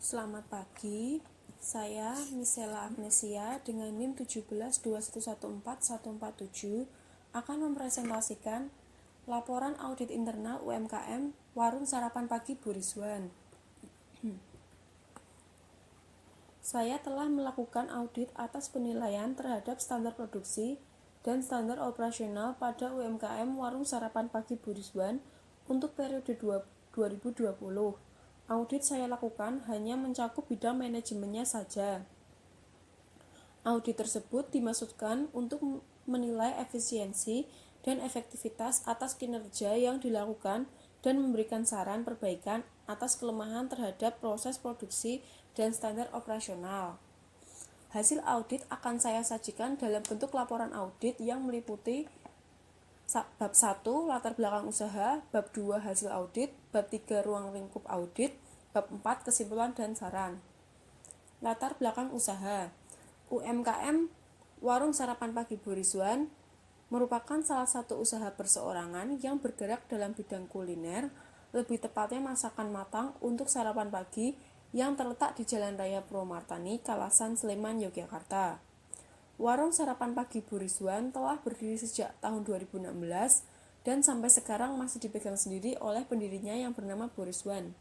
Selamat pagi, saya Misela Agnesia dengan NIM 1721141447 akan mempresentasikan laporan audit internal UMKM Warung Sarapan Pagi Bu Rizwan. Saya telah melakukan audit atas penilaian terhadap standar produksi dan standar operasional pada UMKM Warung Sarapan Pagi Bu Rizwan untuk periode 2020. Audit saya lakukan hanya mencakup bidang manajemennya saja. Audit tersebut dimaksudkan untuk menilai efisiensi dan efektivitas atas kinerja yang dilakukan dan memberikan saran perbaikan atas kelemahan terhadap proses produksi dan standar operasional. Hasil audit akan saya sajikan dalam bentuk laporan audit yang meliputi bab 1 latar belakang usaha, bab 2 hasil audit, bab 3 ruang lingkup audit, bab 4 kesimpulan dan saran. Latar belakang usaha. UMKM Warung Sarapan Pagi Bu Rizwan merupakan salah satu usaha perseorangan yang bergerak dalam bidang kuliner, lebih tepatnya masakan matang untuk sarapan pagi yang terletak di Jalan Raya Purwomartani, Kalasan, Sleman, Yogyakarta. Warung Sarapan Pagi Bu Rizwan telah berdiri sejak tahun 2016 dan sampai sekarang masih dipegang sendiri oleh pendirinya yang bernama Bu Rizwan.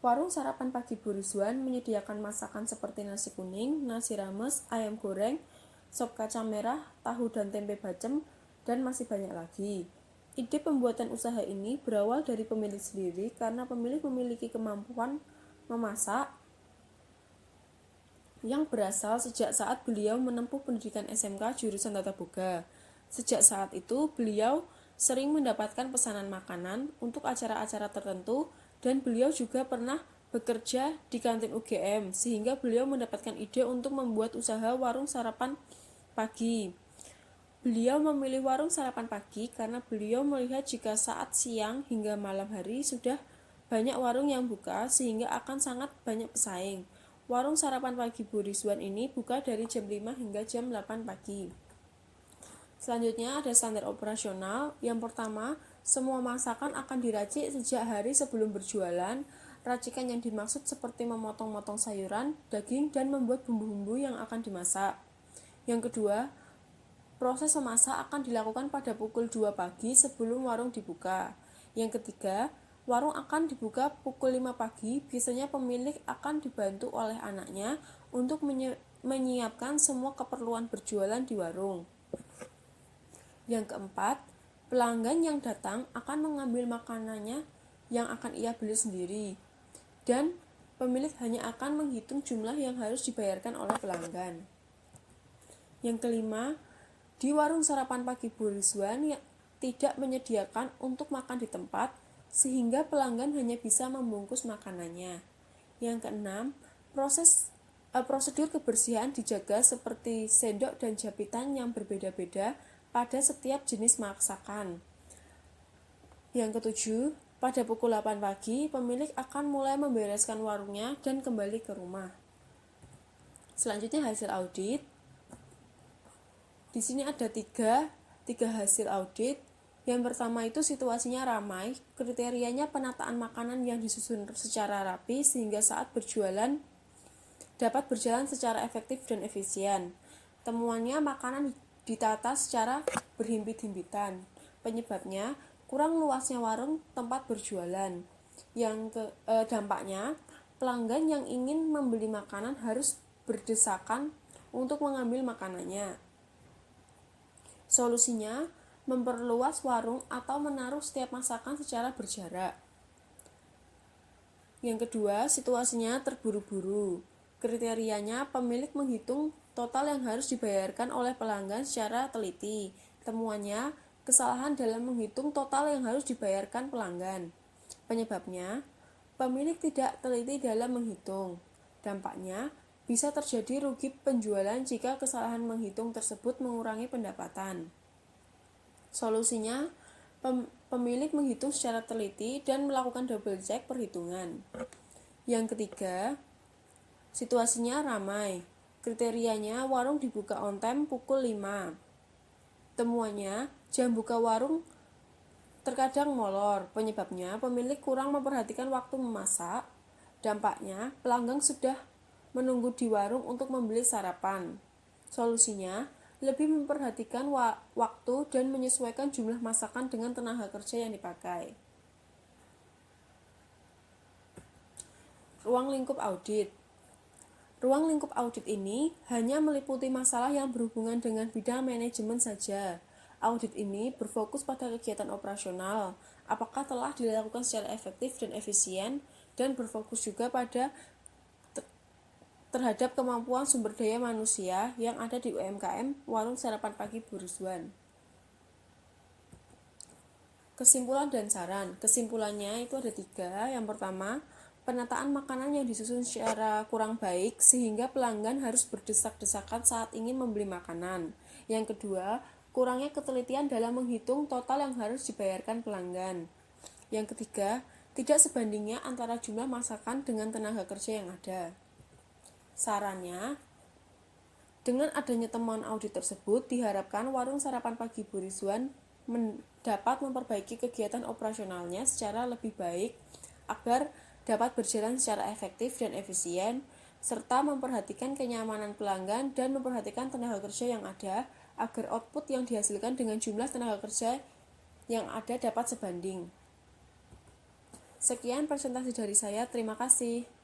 Warung Sarapan Pagi Bu Rizwan menyediakan masakan seperti nasi kuning, nasi rames, ayam goreng, sop kacang merah, tahu dan tempe bacem, dan masih banyak lagi. Ide pembuatan usaha ini berawal dari pemilik sendiri karena pemilik memiliki kemampuan memasak yang berasal sejak saat beliau menempuh pendidikan SMK jurusan Tata Boga. Sejak saat itu, beliau sering mendapatkan pesanan makanan untuk acara-acara tertentu dan beliau juga pernah bekerja di kantin UGM sehingga beliau mendapatkan ide untuk membuat usaha warung sarapan pagi. Beliau memilih warung sarapan pagi karena beliau melihat jika saat siang hingga malam hari sudah banyak warung yang buka sehingga akan sangat banyak pesaing. Warung Sarapan Pagi Bu Rizwan ini buka dari jam 5 hingga jam 8 pagi. Selanjutnya ada standar operasional. Yang pertama, semua masakan akan diracik sejak hari sebelum berjualan. Racikan yang dimaksud seperti memotong-motong sayuran, daging, dan membuat bumbu-bumbu yang akan dimasak. Yang kedua, proses memasak akan dilakukan pada pukul 2 pagi sebelum warung dibuka. Yang ketiga, warung akan dibuka pukul 5 pagi, biasanya pemilik akan dibantu oleh anaknya untuk menyiapkan semua keperluan berjualan di warung. Yang keempat, pelanggan yang datang akan mengambil makanannya yang akan ia beli sendiri, dan pemilik hanya akan menghitung jumlah yang harus dibayarkan oleh pelanggan. Yang kelima, di warung sarapan pagi Bu Rizwan yang tidak menyediakan untuk makan di tempat, sehingga pelanggan hanya bisa membungkus makanannya. Yang keenam, prosedur kebersihan dijaga seperti sendok dan japitan yang berbeda-beda pada setiap jenis masakan. Yang ketujuh, pada pukul 8 pagi, pemilik akan mulai membereskan warungnya dan kembali ke rumah. Selanjutnya hasil audit. Di sini ada tiga hasil audit. Yang pertama itu situasinya ramai, kriterianya penataan makanan yang disusun secara rapi sehingga saat berjualan dapat berjalan secara efektif dan efisien. Temuannya makanan ditata secara berhimpit-himpitan. Penyebabnya kurang luasnya warung tempat berjualan. Dampaknya pelanggan yang ingin membeli makanan harus berdesakan untuk mengambil makanannya. Solusinya memperluas warung atau menaruh setiap masakan secara berjarak. Yang kedua, situasinya terburu-buru. Kriterianya pemilik menghitung total yang harus dibayarkan oleh pelanggan secara teliti. Temuannya, kesalahan dalam menghitung total yang harus dibayarkan pelanggan. Penyebabnya, pemilik tidak teliti dalam menghitung. Dampaknya, bisa terjadi rugi penjualan jika kesalahan menghitung tersebut mengurangi pendapatan. Solusinya, pemilik menghitung secara teliti dan melakukan double check perhitungan. Yang ketiga, situasinya ramai. Kriterianya warung dibuka on time pukul 5. Temuannya, jam buka warung terkadang molor. Penyebabnya, pemilik kurang memperhatikan waktu memasak Dampaknya, pelanggan sudah menunggu di warung untuk membeli sarapan. Solusinya, lebih memperhatikan waktu dan menyesuaikan jumlah masakan dengan tenaga kerja yang dipakai. Ruang lingkup audit. Ruang lingkup audit ini hanya meliputi masalah yang berhubungan dengan bidang manajemen saja. Audit ini berfokus pada kegiatan operasional, apakah telah dilakukan secara efektif dan efisien, dan berfokus juga pada terhadap kemampuan sumber daya manusia yang ada di UMKM Warung Sarapan Pagi Bu Ruswan. Kesimpulan dan saran. Kesimpulannya itu ada 3. Yang pertama, penataan makanan yang disusun secara kurang baik sehingga pelanggan harus berdesak-desakan saat ingin membeli makanan. Yang kedua, kurangnya ketelitian dalam menghitung total yang harus dibayarkan pelanggan. Yang ketiga, tidak sebandingnya antara jumlah masakan dengan tenaga kerja yang ada. Sarannya, dengan adanya temuan audit tersebut, diharapkan Warung Sarapan Pagi Bu Rizwan dapat memperbaiki kegiatan operasionalnya secara lebih baik agar dapat berjalan secara efektif dan efisien, serta memperhatikan kenyamanan pelanggan dan memperhatikan tenaga kerja yang ada agar output yang dihasilkan dengan jumlah tenaga kerja yang ada dapat sebanding. Sekian presentasi dari saya, terima kasih.